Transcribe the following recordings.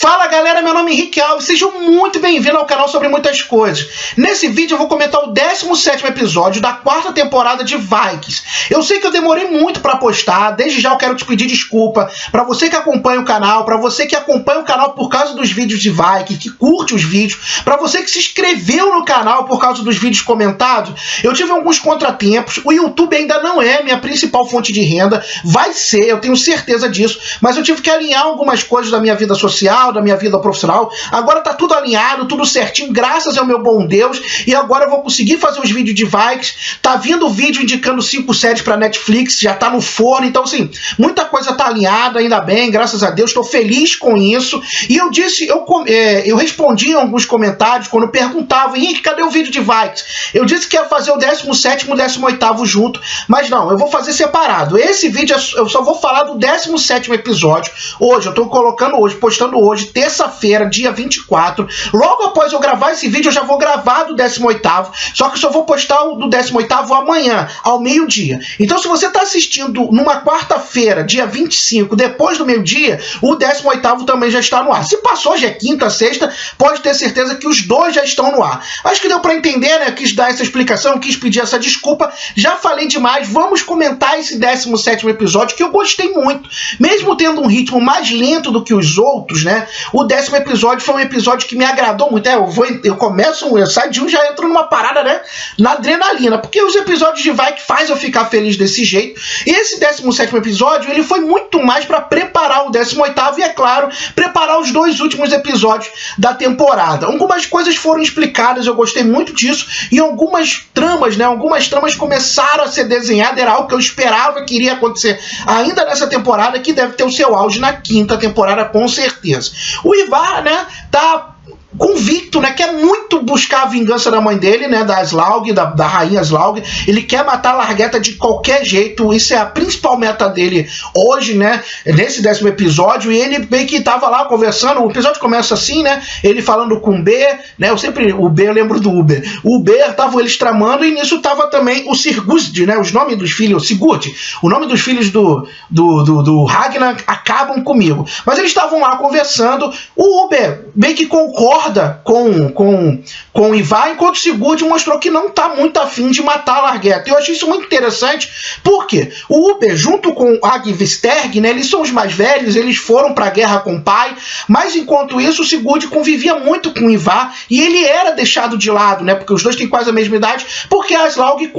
Fala galera, meu nome é Henrique Alves, sejam muito bem-vindos ao canal sobre muitas coisas. Nesse vídeo eu vou comentar o 17º episódio da 4ª temporada de Vikings. Eu sei que eu demorei muito pra postar, desde já eu quero te pedir desculpa pra você que acompanha o canal, pra você que acompanha o canal por causa dos vídeos de Vikings, que curte os vídeos, pra você que se inscreveu no canal por causa dos vídeos comentados. Eu tive alguns contratempos, o YouTube ainda não é minha principal fonte de renda, vai ser, eu tenho certeza disso, mas eu tive que alinhar algumas coisas da minha vida social, da minha vida profissional. Agora tá tudo alinhado, tudo certinho, graças ao meu bom Deus, e agora eu vou conseguir fazer os vídeos de Vikings. Tá vindo vídeo indicando 5 séries pra Netflix, já tá no forno, então assim, muita coisa tá alinhada, ainda bem, graças a Deus, tô feliz com isso. E eu disse, eu respondi em alguns comentários quando perguntavam: Henrique, cadê o vídeo de Vikings? Eu disse que ia fazer o 17º e o 18º junto, mas não, eu vou fazer separado. Esse vídeo eu só vou falar do 17º episódio. Hoje, eu tô colocando hoje, postando hoje, terça-feira, dia 24. Logo após eu gravar esse vídeo, eu já vou gravar do 18º, só que eu só vou postar o do 18º amanhã, ao meio-dia. Então, se você tá assistindo numa quarta-feira, dia 25, depois do meio-dia, o 18º também já está no ar. Se passou, hoje é quinta, sexta, pode ter certeza que os dois já estão no ar. Acho que deu pra entender, né? Quis dar essa explicação, quis pedir essa desculpa. Já falei demais, vamos comentar esse 17º episódio, que eu gostei muito. Mesmo tendo um ritmo mais lento do que os outros, né? O 10º episódio foi um episódio que me agradou muito. Eu saio de um, já entro numa parada, né? Na adrenalina, porque os episódios de Vikings faz eu ficar feliz desse jeito. E esse 17º episódio, ele foi muito mais para preparar o 18º e, é claro, preparar os dois últimos episódios da temporada. Algumas coisas foram explicadas, eu gostei muito disso, e algumas tramas, né? Algumas tramas começaram a ser desenhadas, era algo que eu esperava que iria acontecer ainda nessa temporada, que deve ter o seu auge na 5ª temporada, com certeza. O Ivar, né, tá convicto, né, quer muito buscar a vingança da mãe dele, né, da Sláug, da rainha Sláug. Ele quer matar a Largueta de qualquer jeito, isso é a principal meta dele hoje, né, nesse 10º episódio. E ele meio que tava lá conversando, o episódio começa assim, né, ele falando com o B, né, o B eu lembro do Uber. O B tava eles tramando, e nisso tava também o Sigurd, né, os nomes dos filhos, Sigurd, o nome dos filhos do Ragnar acabam comigo. Mas eles estavam lá conversando, o Uber meio que concorda com o Ivar, enquanto o Sigurd mostrou que não tá muito afim de matar a Largueta. Eu achei isso muito interessante, porque o Uber, junto com o Agvisterg, né, eles são os mais velhos, eles foram pra guerra com o pai, mas enquanto isso o Sigurd convivia muito com o Ivar, e ele era deixado de lado, né, porque os dois têm quase a mesma idade, porque a Sláug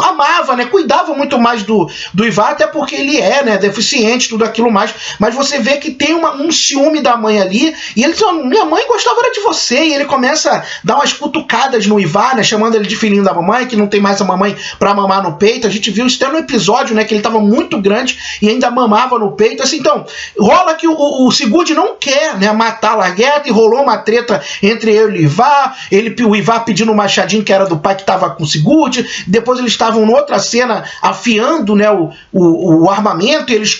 amava, né, cuidava muito mais do Ivar, até porque ele é, né, deficiente, tudo aquilo mais, mas você vê que tem um ciúme da mãe ali, e ele diz: minha mãe gostava de você, e ele começa a dar umas cutucadas no Ivar, né, chamando ele de filhinho da mamãe, que não tem mais a mamãe pra mamar no peito. A gente viu isso até no episódio, né, que ele tava muito grande e ainda mamava no peito, assim. Então, rola que o Sigurd não quer, né, matar a Largueta, e rolou uma treta entre ele e o Ivar pedindo o machadinho que era do pai que tava com o Sigurd. Depois eles estavam noutra cena afiando, né, o armamento, e eles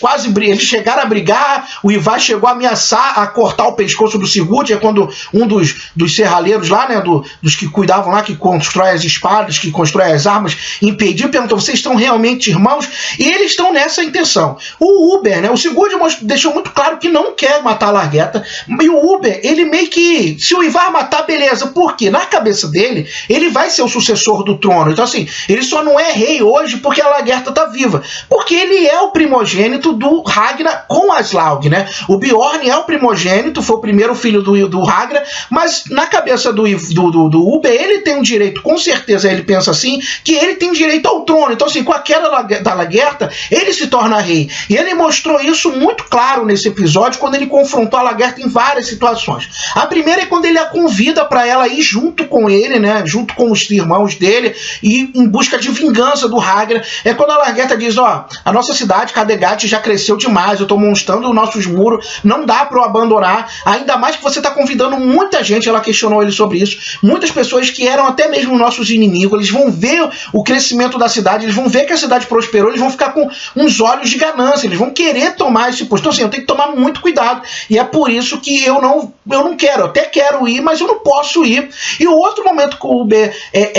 chegaram a brigar. O Ivar chegou a ameaçar a cortar o pescoço do Sigurd, é quando um dos serralheiros lá, né, dos que cuidavam lá, que constrói as espadas, que constrói as armas, impediu, perguntou: vocês estão realmente irmãos? E eles estão nessa intenção. O Uber, né, o Sigurd deixou muito claro que não quer matar a Largueta, e o Uber, ele meio que, se o Ivar matar, beleza, porque na cabeça dele, ele vai ser o sucessor do trono. Então assim, ele só não é rei hoje porque a Largueta tá viva, porque ele é o primogênito do Ragnar com a Sláug, né? O Bjorn é o primogênito, foi o primeiro filho do Ragnar, mas na cabeça do Uber, ele tem um direito, com certeza ele pensa assim, que ele tem direito ao trono. Então assim, com a queda da Lagertha, ele se torna rei. E ele mostrou isso muito claro nesse episódio, quando ele confrontou a Lagertha em várias situações. A primeira é quando ele a convida para ela ir junto com ele, né, junto com os irmãos dele, e em busca de vingança do Ragnar. É quando a Lagertha diz: ó, a nossa cidade, Kattegat, já cresceu demais, eu tô montando os nossos muros, não dá para eu abandonar, ainda mais que você tá convidando muita gente ela questionou ele sobre isso, muitas pessoas que eram até mesmo nossos inimigos, eles vão ver o crescimento da cidade, eles vão ver que a cidade prosperou, eles vão ficar com uns olhos de ganância, eles vão querer tomar esse posto. Então assim, eu tenho que tomar muito cuidado, e é por isso que eu não quero, eu até quero ir, mas eu não posso ir. E o outro momento que o UB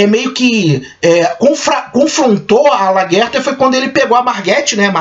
meio que confrontou a Lagertha foi quando ele pegou a Margrethe, né,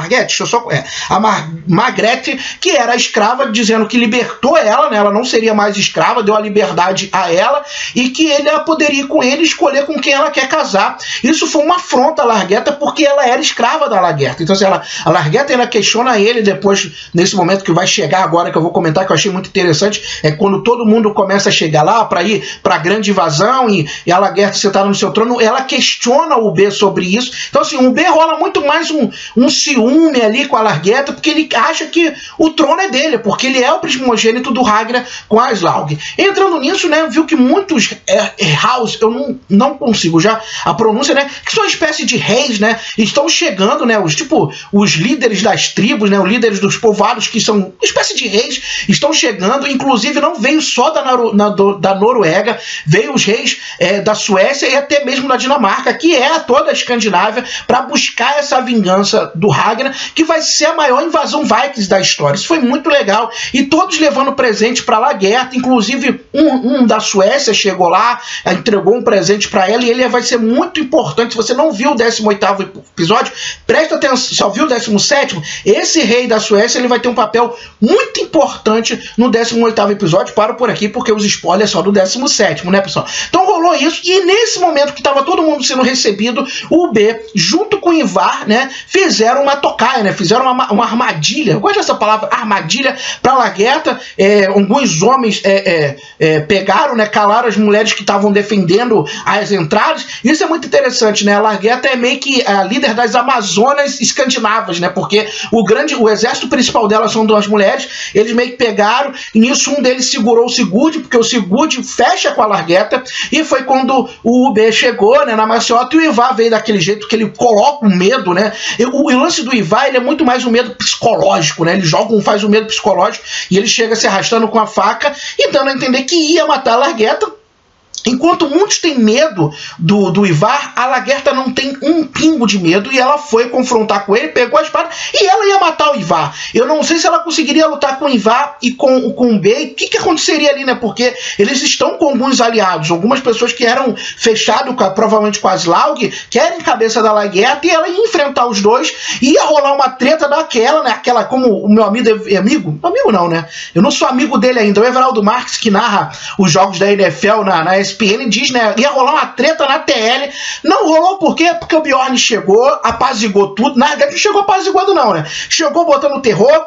Margrethe, que era a escrava, dizendo que libertou ela, né, ela não seria mais escrava, deu a liberdade a ela, e que ela poderia ir com ele e escolher com quem ela quer casar. Isso foi uma afronta a Lagertha, porque ela era escrava da Lagertha. Então assim, a Lagertha ela questiona ele depois, nesse momento que vai chegar agora, que eu vou comentar, que eu achei muito interessante, é quando todo mundo começa a chegar lá para ir para a grande invasão e a Lagertha sentada no seu trono, ela questiona o B sobre isso. Então assim, o B rola muito mais um ciúme ali com a Lagertha, porque ele acha que o trono é dele, porque ele é o primogênito do Rhaegar com a Aslaug. Entrando nisso, né, viu que muitos house, eu não consigo já a pronúncia, né, que são uma espécie de reis, né, estão chegando, né, os líderes das tribos, né, os líderes dos povoados, que são uma espécie de reis, estão chegando. Inclusive não veio só da Noruega, veio os reis da Suécia e até mesmo da Dinamarca, que é toda a Escandinávia, para buscar essa vingança do Ragnar, que vai ser a maior invasão Vikings da história. Isso foi muito legal, e todos levando presente para Lagertha, inclusive um da Suécia chegou lá, entregou um presente para ela, e ele vai ser muito importante. Se você não viu o 18º episódio, presta atenção, só viu o 17º, esse rei da Suécia ele vai ter um papel muito importante no 18º episódio. Paro por aqui porque os spoilers só do 17º, né, pessoal? Então rolou isso, e nesse momento que estava todo mundo sendo recebido, o B, junto com o Ivar, né, fizeram uma tocaia, né, fizeram uma armadilha. Eu gosto dessa palavra, armadilha, para Lagertha. Alguns homens pegaram, né, calaram as mulheres que estavam defendendo as entradas. Isso é muito interessante, né? A Lagertha é meio que a líder das Amazonas escandinavas, né? Porque o exército principal dela são duas mulheres. Eles meio que pegaram, e nisso um deles segurou o Sigurd, porque o Sigurd fecha com a Lagertha, e foi quando o UB chegou, né, na maciota, e o Ivar veio daquele jeito que ele coloca o medo, né? O lance do Ivar, ele é muito mais um medo psicológico, né? Ele faz um medo psicológico, e ele chega se arrastando com a faca e dando a entender que ia matar a Lagertha. Enquanto muitos têm medo do Ivar, a Lagertha não tem um pingo de medo, e ela foi confrontar com ele, pegou a espada e ela ia matar o Ivar. Eu não sei se ela conseguiria lutar com o Ivar e com o B. O que aconteceria ali, né? Porque eles estão com alguns aliados, algumas pessoas que eram fechadas, provavelmente com a Aslaug, que era em cabeça da Lagertha, e ela ia enfrentar os dois, e ia rolar uma treta daquela, né? Aquela, como o meu amigo não, né? Eu não sou amigo dele ainda, o Everaldo Marques, que narra os jogos da NFL na ESPN, diz, né, ia rolar uma treta na TL. Não rolou por quê? Porque o Bjorn chegou, apazigou tudo. Na verdade não chegou apaziguando não, né? Chegou botando terror,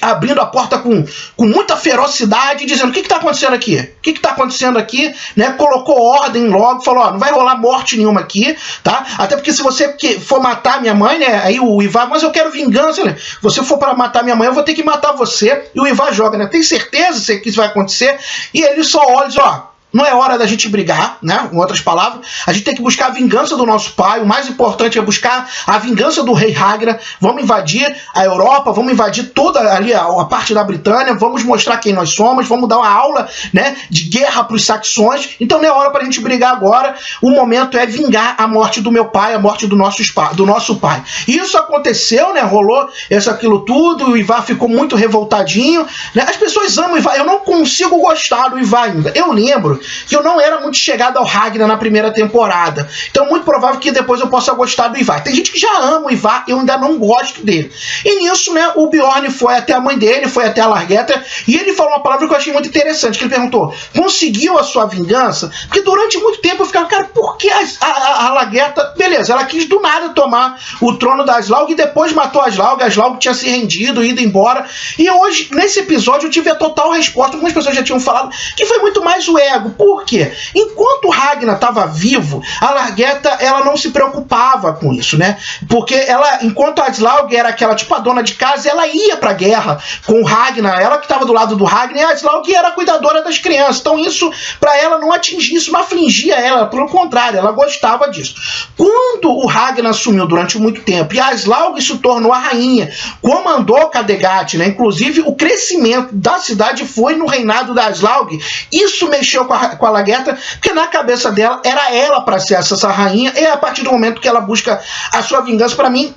abrindo a porta com muita ferocidade, dizendo: o que está acontecendo aqui? O que está acontecendo aqui? Né? Colocou ordem logo, falou: ó, não vai rolar morte nenhuma aqui, tá? Até porque se você for matar minha mãe, né? Aí o Ivar: mas eu quero vingança, né? Se você for para matar minha mãe, eu vou ter que matar você. E o Ivar joga, né? Tem certeza que isso vai acontecer? E ele só olha e diz: ó, não é hora da gente brigar, né? Em outras palavras, a gente tem que buscar a vingança do nosso pai. O mais importante é buscar a vingança do rei Rhaegar. Vamos invadir a Europa, vamos invadir toda ali a parte da Britânia, vamos mostrar quem nós somos, vamos dar uma aula, né, de guerra para os saxões. Então não é hora para a gente brigar agora. O momento é vingar a morte do meu pai, a morte do nosso pai. E isso aconteceu, né? Rolou aquilo tudo. O Ivar ficou muito revoltadinho, né? As pessoas amam o Ivar. Eu não consigo gostar do Ivar ainda. Eu lembro que eu não era muito chegado ao Ragnar na primeira temporada. Então muito provável que depois eu possa gostar do Ivar. Tem gente que já ama o Ivar, eu ainda não gosto dele. E nisso, né, o Bjorn foi até a mãe dele, foi até a Lagertha, e ele falou uma palavra que eu achei muito interessante, que ele perguntou: conseguiu a sua vingança? Porque durante muito tempo eu ficava: cara, por que a Lagertha, beleza, ela quis do nada tomar o trono da Aslaug e depois matou a Aslaug tinha se rendido, ido embora. E hoje, nesse episódio, eu tive a total resposta. Algumas pessoas já tinham falado que foi muito mais o ego. cargo. Por quê? Enquanto o Ragnar estava vivo, a Largueta, ela não se preocupava com isso, né? Porque ela, enquanto a Aslaug era aquela, tipo, a dona de casa, ela ia pra guerra com o Ragnar, ela que estava do lado do Ragnar, e a Aslaug era a cuidadora das crianças. Então isso, pra ela, não atingia, isso não afligia ela, pelo contrário, ela gostava disso. Quando o Ragnar sumiu durante muito tempo e a Aslaug se tornou a rainha, comandou Kattegat, né? Inclusive o crescimento da cidade foi no reinado da Aslaug. Isso mexeu com a Largueta, porque na cabeça dela era ela para ser essa rainha, e a partir do momento que ela busca a sua vingança, para mim,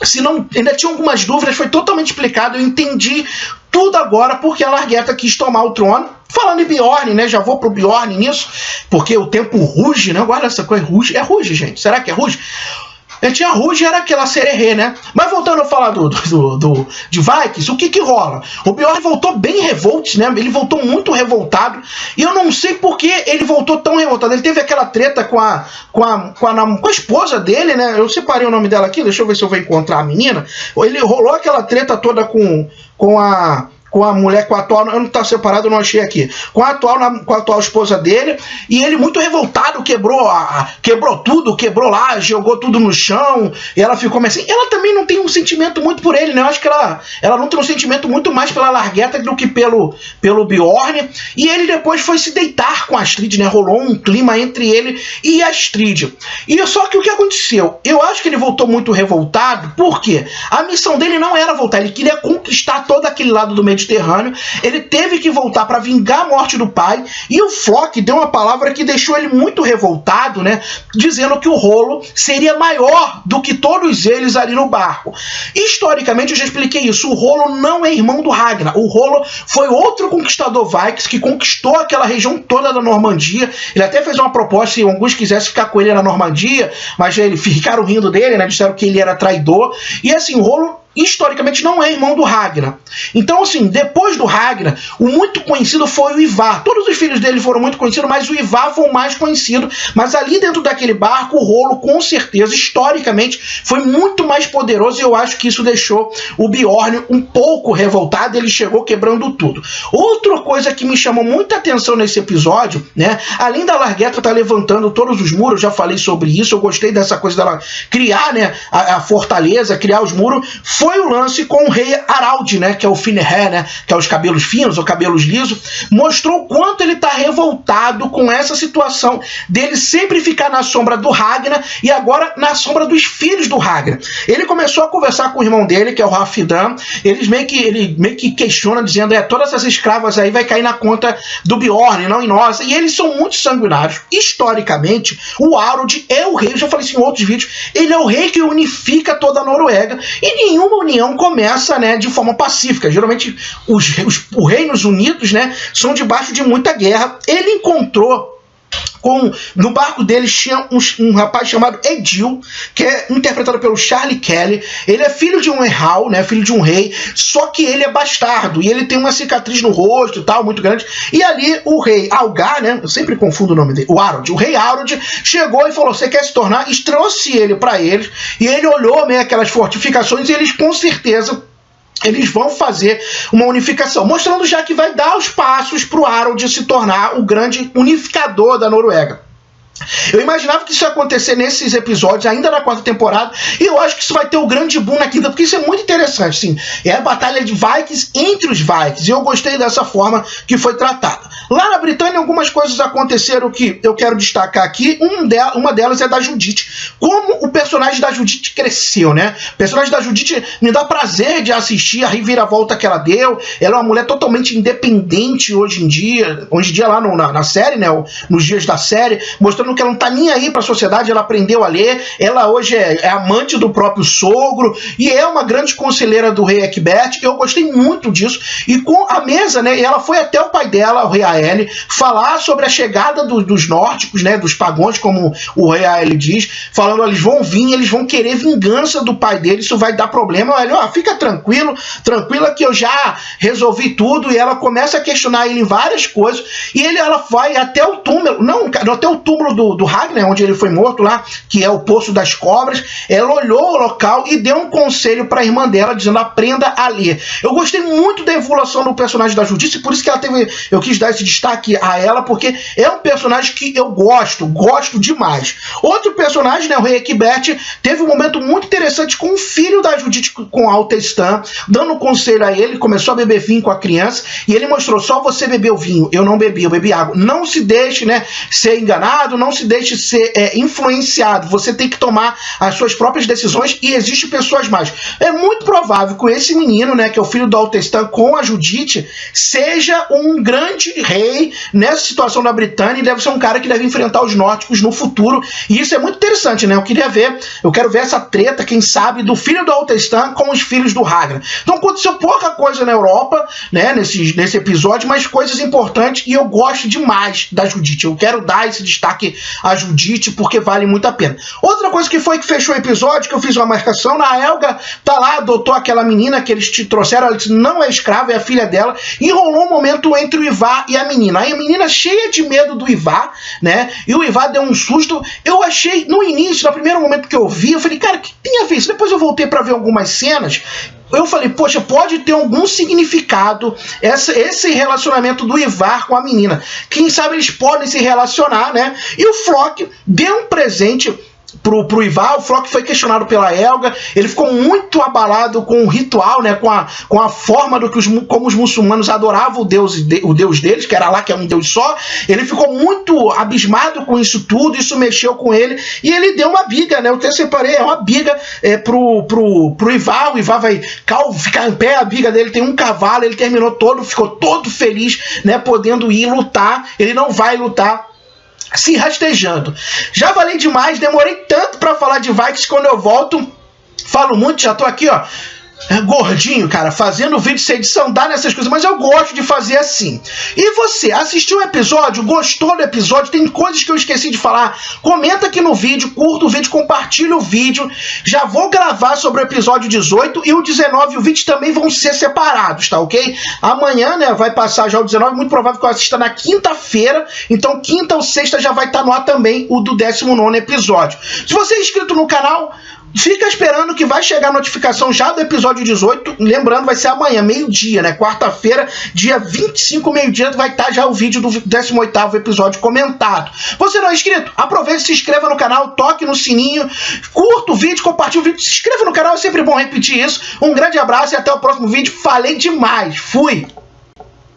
se não, ainda tinha algumas dúvidas, foi totalmente explicado, eu entendi tudo agora porque a Largueta quis tomar o trono. Falando em Bjorn, né, já vou pro Bjorn nisso, porque o tempo ruge, né, agora essa coisa ruge, é ruge, gente, será que é ruge? Eu tinha ruge, era aquela sererê, né? Mas voltando a falar de Vikings, o que rola? O Bjorn voltou bem revolt, né? Ele voltou muito revoltado, e eu não sei por que ele voltou tão revoltado. Ele teve aquela treta com a esposa dele, né? Eu separei o nome dela aqui, deixa eu ver se eu vou encontrar a menina. Ele rolou aquela treta toda com a mulher, com a atual, eu não tá separado, eu não achei aqui, com a atual esposa dele, e ele muito revoltado, quebrou tudo, quebrou lá, jogou tudo no chão, e ela ficou assim, ela também não tem um sentimento muito por ele, né, eu acho que ela não tem um sentimento muito mais pela Largueta do que pelo Bjorn, e ele depois foi se deitar com a Astrid, né, rolou um clima entre ele e a Astrid, e só que o que aconteceu? Eu acho que ele voltou muito revoltado, porque a missão dele não era voltar, ele queria conquistar todo aquele lado do Mediterrâneo, ele teve que voltar para vingar a morte do pai, e o Floch deu uma palavra que deixou ele muito revoltado, né, dizendo que o Rolo seria maior do que todos eles ali no barco. Historicamente, eu já expliquei isso, o Rolo não é irmão do Ragnar, o Rolo foi outro conquistador Vikings que conquistou aquela região toda da Normandia. Ele até fez uma proposta, se alguns quisessem ficar com ele na Normandia, mas eles ficaram rindo dele, né, disseram que ele era traidor, e assim, o Rolo historicamente não é irmão do Ragnar. Então, assim, depois do Ragnar, o muito conhecido foi o Ivar. Todos os filhos dele foram muito conhecidos, mas o Ivar foi o mais conhecido. Mas ali dentro daquele barco, o Rolo, com certeza, historicamente, foi muito mais poderoso, e eu acho que isso deixou o Bjorn um pouco revoltado, ele chegou quebrando tudo. Outra coisa que me chamou muita atenção nesse episódio, né, além da Largueta estar levantando todos os muros, eu já falei sobre isso, eu gostei dessa coisa dela criar, né, a fortaleza, criar os muros, foi o lance com o rei Harald, né, que é o Finnehair, né, que é os cabelos finos ou cabelos lisos, mostrou o quanto ele está revoltado com essa situação dele sempre ficar na sombra do Ragnar e agora na sombra dos filhos do Ragnar. Ele começou a conversar com o irmão dele, que é o Halfdan, ele meio que questiona, dizendo, todas essas escravas aí vai cair na conta do Bjorn, não em nós, e eles são muito sanguinários. Historicamente, o Harald é o rei, eu já falei isso em outros vídeos, ele é o rei que unifica toda a Noruega, e nenhuma união começa, né, de forma pacífica. Geralmente os reinos unidos, né, são debaixo de muita guerra. Ele encontrou no barco deles tinha um rapaz chamado Edil, que é interpretado pelo Charlie Kelly. Ele é filho de um Erral, né, filho de um rei, só que ele é bastardo, e ele tem uma cicatriz no rosto e tal, muito grande. E ali o rei Algar, né, eu sempre confundo o nome dele, o Harald, o rei Harald, chegou e falou, você quer se tornar? E trouxe ele para eles, e ele olhou, né, aquelas fortificações, e eles com certeza eles vão fazer uma unificação, mostrando já que vai dar os passos para o Harald se tornar o grande unificador da Noruega. Eu imaginava que isso ia acontecer nesses episódios, ainda na 4ª temporada, e eu acho que isso vai ter o grande boom na 5ª, porque isso é muito interessante, sim. É a batalha de Vikings entre os Vikings, e eu gostei dessa forma que foi tratada. Lá na Britânia, algumas coisas aconteceram que eu quero destacar aqui. Uma delas é da Judith. Como o personagem da Judith cresceu, né? O personagem da Judith me dá prazer de assistir a reviravolta que ela deu. Ela é uma mulher totalmente independente hoje em dia lá na série, né? Nos dias da série, mostrando que ela não tá nem aí para a sociedade, ela aprendeu a ler, ela hoje é amante do próprio sogro, e é uma grande conselheira do rei Egbert. Eu gostei muito disso, e com a mesa, né, ela foi até o pai dela, o rei Aelle, falar sobre a chegada dos nórdicos, né, dos pagões, como o rei Aelle diz, falando, eles vão vir, eles vão querer vingança do pai dele, isso vai dar problema. Ela, fica tranquila que eu já resolvi tudo, e ela começa a questionar ele em várias coisas, e ela vai até o túmulo, até o túmulo do Ragnar, onde ele foi morto lá, que é o Poço das Cobras, ela olhou o local e deu um conselho para a irmã dela, dizendo: aprenda a ler. Eu gostei muito da evolução do personagem da Judite, por isso que eu quis dar esse destaque a ela, porque é um personagem que eu gosto demais. Outro personagem, né, o Rei Equibert, teve um momento muito interessante com o filho da Judite, com Altestan, dando conselho a ele, começou a beber vinho com a criança, e ele mostrou: só você bebeu vinho, eu não bebi, eu bebi água. Não se deixe, né, ser enganado, não se deixe ser influenciado, você tem que tomar as suas próprias decisões, e existem pessoas mais. É muito provável que esse menino, né, que é o filho do Altestan com a Judite, seja um grande rei nessa situação da Britânia, e deve ser um cara que deve enfrentar os nórdicos no futuro, e isso é muito interessante, né? Eu quero ver essa treta, quem sabe, do filho do Altestan com os filhos do Ragnar. Então aconteceu pouca coisa na Europa, né, nesse episódio, mas coisas importantes, e eu gosto demais da Judite. Eu quero dar esse destaque à Judite, porque vale muito a pena. Outra coisa que fechou o episódio, que eu fiz uma marcação, a Helga tá lá, adotou aquela menina que eles te trouxeram, ela disse: não é escrava, é a filha dela, e rolou um momento entre o Ivar e a menina. Aí a menina, cheia de medo do Ivar, né, e o Ivar deu um susto. Eu achei, no início, no primeiro momento que eu vi, eu falei: cara, o que tem a ver isso? Depois eu voltei para ver algumas cenas, eu falei: poxa, pode ter algum significado esse relacionamento do Ivar com a menina. Quem sabe eles podem se relacionar, né? E o Floch deu um presente pro Ivar. O Floch foi questionado pela Helga, ele ficou muito abalado com o ritual, né, com a forma como os muçulmanos adoravam o Deus deles, que era lá, que é um Deus só. Ele ficou muito abismado com isso tudo, isso mexeu com ele, e ele deu uma biga, né, eu até separei, é uma biga pro Ivar. O Ivar vai ficar em pé, a biga dele tem um cavalo, ele ficou todo feliz, né, podendo ir lutar. Ele não vai lutar se rastejando. Já falei demais, demorei tanto para falar de Vikings. Quando eu volto, falo muito, já tô aqui, ó, gordinho, cara, fazendo vídeo sem edição, dá nessas coisas, mas eu gosto de fazer assim. E você, assistiu o episódio? Gostou do episódio? Tem coisas que eu esqueci de falar? Comenta aqui no vídeo, curta o vídeo, compartilha o vídeo. Já vou gravar sobre o episódio 18 e o 19 e o 20 também vão ser separados, tá ok? Amanhã, né, vai passar já o 19, muito provável que eu assista na quinta-feira, então quinta ou sexta já vai estar no ar também o do 19º episódio. Se você é inscrito no canal, fica esperando que vai chegar a notificação já do episódio 18. Lembrando, vai ser amanhã, meio-dia, né? Quarta-feira, dia 25, meio-dia, vai estar já o vídeo do 18º episódio comentado. Você não é inscrito? Aproveite, se inscreva no canal, toque no sininho, curta o vídeo, compartilhe o vídeo, se inscreva no canal, é sempre bom repetir isso. Um grande abraço e até o próximo vídeo. Falei demais. Fui!